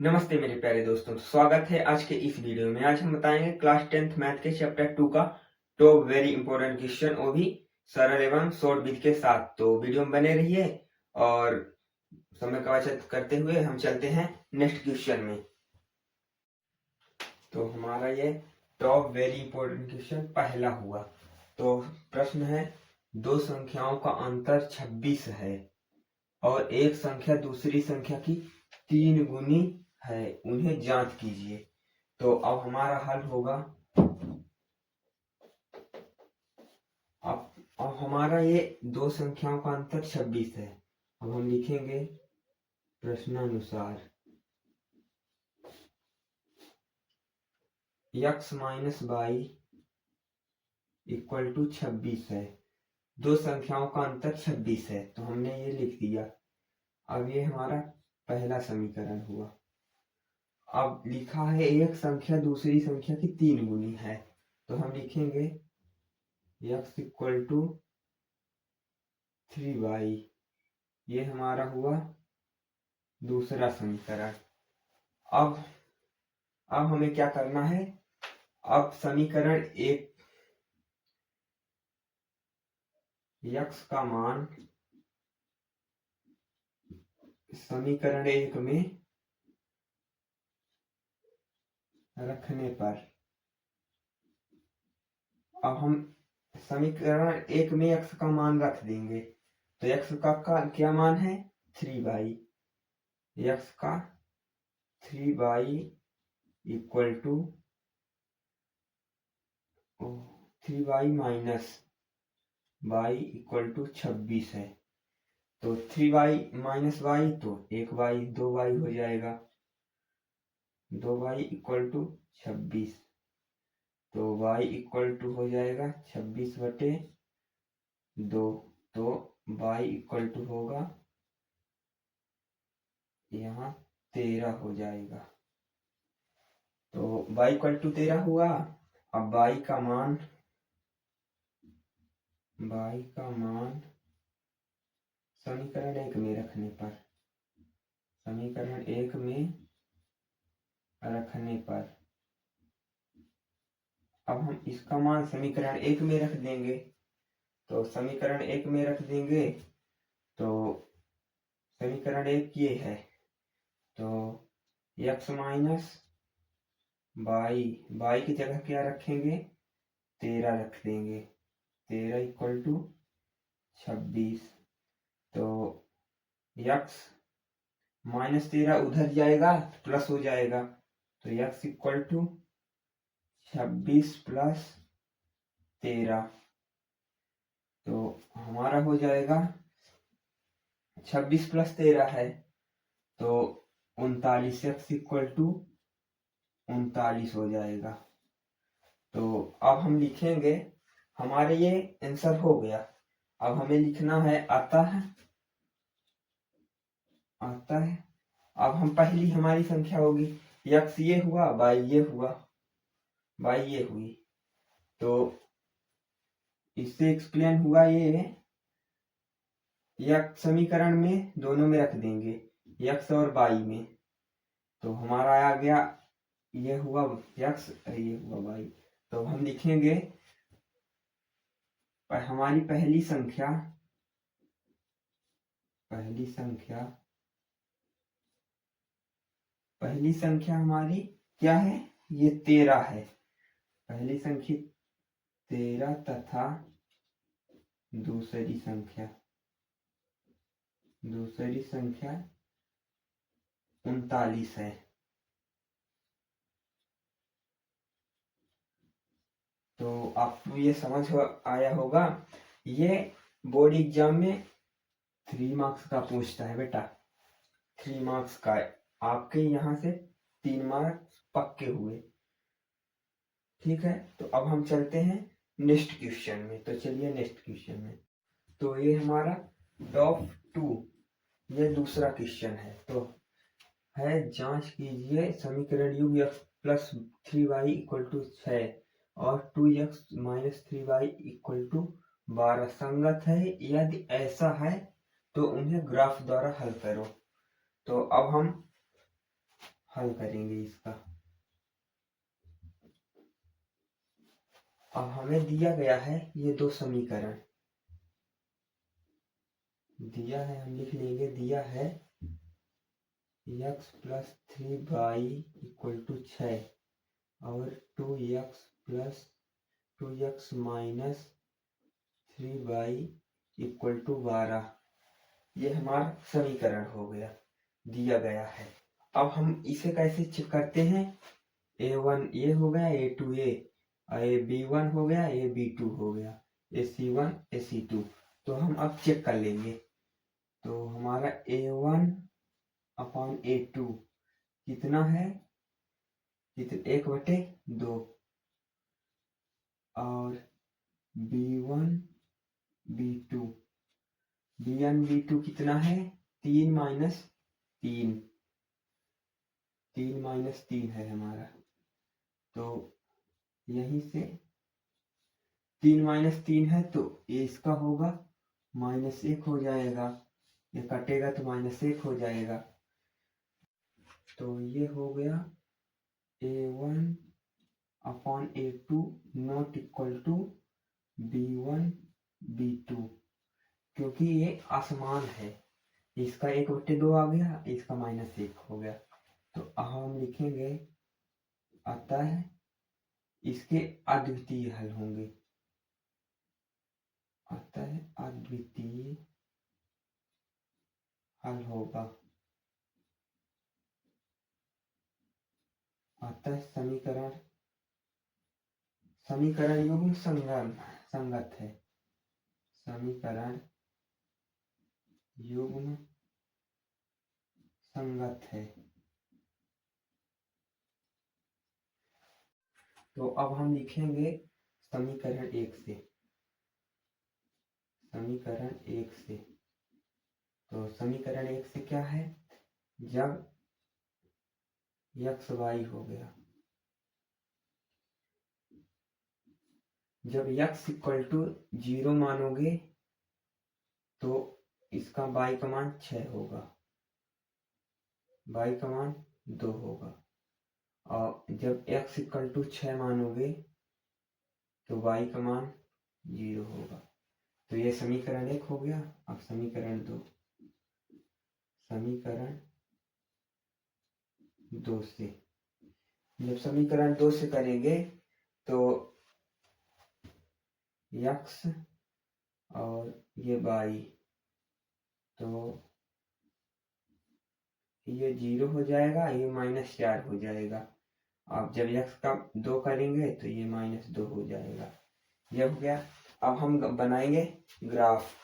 नमस्ते मेरे प्यारे दोस्तों, स्वागत है आज के इस वीडियो में। आज हम बताएंगे क्लास 10th मैथ के चैप्टर 2 का टॉप वेरी इंपॉर्टेंट क्वेश्चन, वो भी सरल एवं शॉर्ट विधि के साथ। तो वीडियो में बने रहिए और समय का बचत करते हुए हम चलते हैं नेक्स्ट क्वेश्चन में। तो हमारा ये टॉप वेरी इंपॉर्टेंट क्वेश्चन पहला हुआ। तो प्रश्न है, दो संख्याओं का अंतर 26 है और एक संख्या दूसरी संख्या की 3 गुनी है, उन्हें जांच कीजिए। तो अब हमारा हल होगा, अब हमारा ये दो संख्याओं का अंतर 26 है। अब हम लिखेंगे प्रश्नानुसार x minus y equal to 26 है। दो संख्याओं का अंतर 26 है, तो हमने ये लिख दिया। अब ये हमारा पहला समीकरण हुआ। अब लिखा है एक संख्या दूसरी संख्या की 3 गुनी है, तो हम लिखेंगे x इक्वल टू 3y। ये हमारा हुआ दूसरा समीकरण। अब हमें क्या करना है, अब समीकरण एक x का मान समीकरण एक में रखने पर, अब हम समीकरण एक में x का मान रख देंगे। तो x का क्या मान है, 3y। x का 3y equal to 3y minus y equal to 26 है। तो 3y माइनस वाई, तो 1y 2y हो जाएगा। 2y इक्वल टू 26, तो y इक्वल टू हो जाएगा 26/2। तो y इक्वल टू होगा यहाँ 13 हो जाएगा। तो y इक्वल टू 13 हुआ। अब y का मान समीकरण एक में रखने पर, समीकरण एक में रखने पर अब हम इसका मान समीकरण एक में रख देंगे। तो समीकरण एक में रख देंगे, तो समीकरण एक ये है। तो x माइनस वाई की जगह क्या रखेंगे, 13 रख देंगे। 13 इक्वल टू 26। तो x माइनस 13 उधर जाएगा, प्लस हो जाएगा। तो x इक्वल टू 26 प्लस 13, तो हमारा हो जाएगा 26 प्लस 13 है तो 39। x इक्वल टू 39 हो जाएगा। तो अब हम लिखेंगे, हमारे ये आंसर हो गया। अब हमें लिखना है अतः अब हम पहली हमारी संख्या होगी x ये हुआ, y ये हुआ, y ये हुई। तो इससे एक्सप्लेन हुआ ये x समीकरण में दोनों में रख देंगे, x और y में। तो हमारा आ गया, ये हुआ x, ये हुआ y। तो हम लिखेंगे हमारी पहली संख्या हमारी क्या है, ये 13 है। पहली संख्या 13 तथा दूसरी संख्या 39 है। तो आपको ये समझ आया होगा। ये बोर्ड एग्जाम में 3 मार्क्स का पूछता है बेटा, 3 मार्क्स का। आपके यहाँ से 3 मार्क्स पक्के हुए। ठीक है, तो अब हम चलते हैं नेक्स्ट क्वेश्चन में। तो चलिए नेक्स्ट क्वेश्चन में। तो ये हमारा टॉप 2, ये दूसरा क्वेश्चन है। तो है, जांच कीजिए समीकरण युग x plus 3y equal to 6 और 2x minus 3y equal to 12 संगत है। यदि ऐसा है तो उन्हें ग्राफ द्वारा हल करो। तो अब हल करेंगे इसका। अब हमें दिया गया है ये दो समीकरण दिया है, हम लिख लेंगे। दिया है x plus 3y equal to 6 और 2x plus 2x minus 3y equal to 12। ये हमारा समीकरण हो गया, दिया गया है। अब हम इसे कैसे चेक करते हैं? a1 ये हो गया, a2 ये, b1 हो गया, b2 हो गया, ac1 ac2। तो हम अब चेक कर लेंगे। तो हमारा a1 अपॉन a2 कितना है? 1/2। और b1 b2 कितना है? 3 माइनस 3 है हमारा। तो यहीं से 3 माइनस 3 है तो ये इसका होगा, -1 हो जाएगा। ये कटेगा तो -1 हो जाएगा। तो ये हो गया a1 upon a2 not equal to b1 b2, क्योंकि ये असमान है। इसका 1/2 आ गया, इसका -1 हो गया। तो अब हम लिखेंगे अतः इसके अद्वितीय हल होंगे। अतः अद्वितीय हल होगा। अतः समीकरण युग्म संगत है। समीकरण युग्म संगत है। तो अब हम लिखेंगे समीकरण 1 से। समीकरण 1 से, तो समीकरण 1 से क्या है? जब x y हो गया, जब x इक्वल टू 0 मानोगे तो इसका y का मान 6 होगा, y का मान 2 होगा। और जब x इक्वल टू 6 मानोगे तो y का मान 0 होगा। तो ये समीकरण 1 हो गया। अब समीकरण 2, समीकरण 2 से, जब समीकरण 2 से करेंगे तो x और ये y, तो ये 0 हो जाएगा, ये -4 हो जाएगा। अब जब x का 2 करेंगे तो ये -2 हो जाएगा। ये हो गया। अब हम बनाएंगे ग्राफ।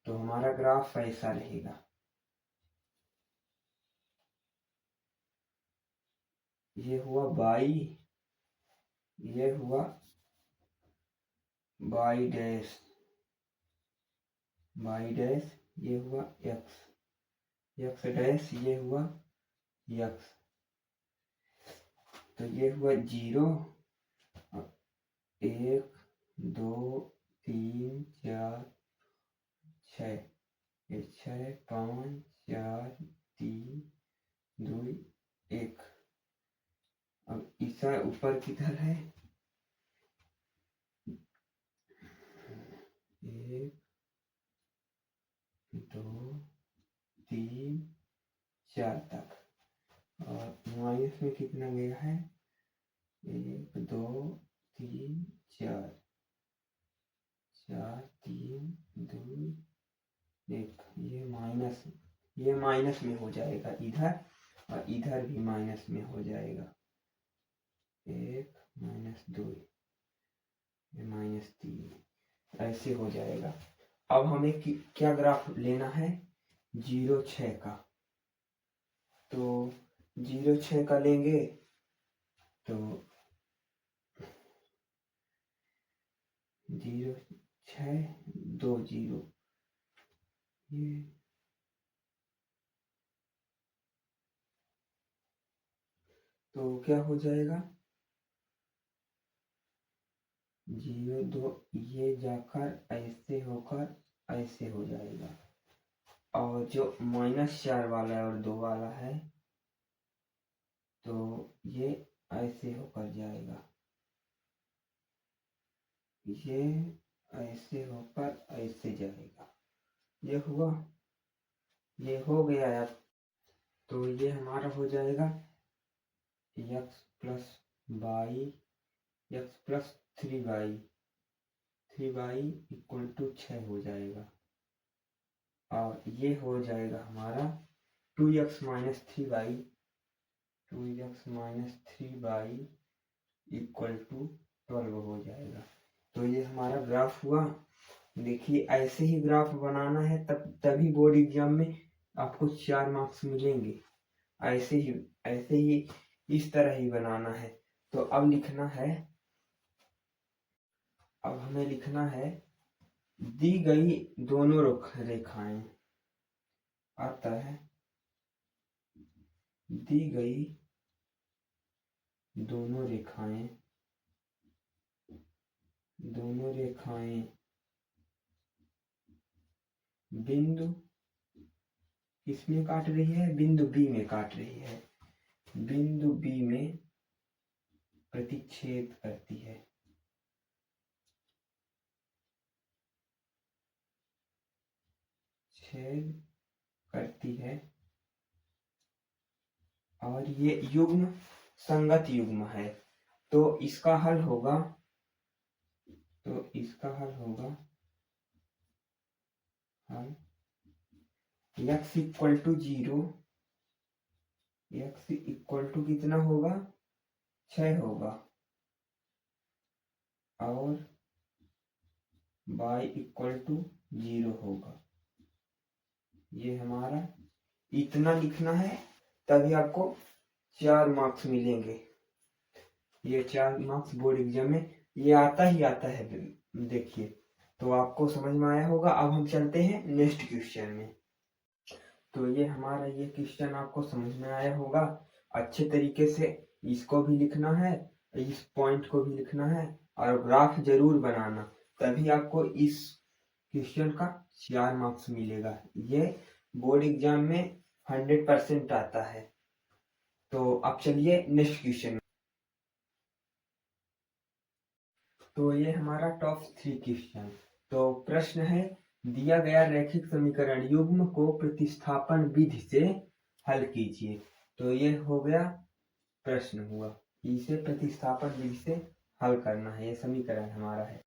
तो हमारा ग्राफ ऐसा रहेगा। ये हुआ y, ये हुआ y डैश, ये हुआ x डैश, ये हुआ x। तो ये हुआ 0, 1 2 3 4 6, 6 5 4 3 2 1। अब इसका ऊपर किधर है? 1 2 3 4 तक। और माइनस में कितना गया है? 1 2 3 4, 4 3 2 1। ये माइनस में हो जाएगा इधर, और इधर भी माइनस में हो जाएगा। 1 -2, ये -3, ऐसे हो जाएगा। अब हमें क्या ग्राफ लेना है? 0 6 का। तो 0 6 का लेंगे तो 0 6 2 0, ये तो क्या हो जाएगा? 0 2, ये जाकर ऐसे होकर ऐसे हो जाएगा। और जो -4 वाला है और 2 वाला है, तो ये ऐसे होकर जाएगा, ये ऐसे होकर ऐसे जाएगा। ये हुआ, ये हो गया यार। तो ये हमारा हो जाएगा x plus y, x plus 3y, 3y equal to 6 हो जाएगा। और ये हो जाएगा हमारा 2x minus 3y, 2x minus 3y equal to 12 हो जाएगा। तो ये हमारा ग्राफ हुआ। देखिए ऐसे ही ग्राफ बनाना है, तभी बोर्ड एग्जाम में आपको 4 मार्क्स मिलेंगे। ऐसे ही इस तरह ही बनाना है। तो अब लिखना है, अब हमें लिखना है दी गई दोनों रेखाएं, अतः दी गई दोनों रेखाएं बिंदु किसमें काट रही है, बिंदु बी में काट रही है, बिंदु बी में प्रतिच्छेद करती है। छेद करती है और ये युग्म संगत युग्म है। तो इसका हल होगा, x equal to 0, x equal to कितना होगा, 6 होगा, और y इक्वल टू 0 होगा। ये हमारा इतना लिखना है, तभी आपको 4 मार्क्स मिलेंगे। ये 4 मार्क्स बोर्ड एग्जाम में ये आता है। देखिए, तो आपको समझ में आया होगा। अब हम चलते हैं नेक्स्ट क्वेश्चन में। तो ये हमारा ये क्वेश्चन आपको समझ में आया होगा। अच्छे तरीके से इसको भी लिखना है, इस पॉइंट को भी लिखना है, और ग्राफ जरूर बनाना, तभी आपको इस क्वेश्चन का 4 मार्क्स मिलेगा। ये बोर्ड एग्जाम में 100% आता है। तो अब चलिए नेक्स्ट क्वेश्चन। तो ये हमारा टॉप 3 क्वेश्चन। तो प्रश्न है, दिया गया रैखिक समीकरण युग्म को प्रतिस्थापन विधि से हल कीजिए। तो ये हो गया, प्रश्न हुआ, इसे प्रतिस्थापन विधि से हल करना है। ये समीकरण हमारा है।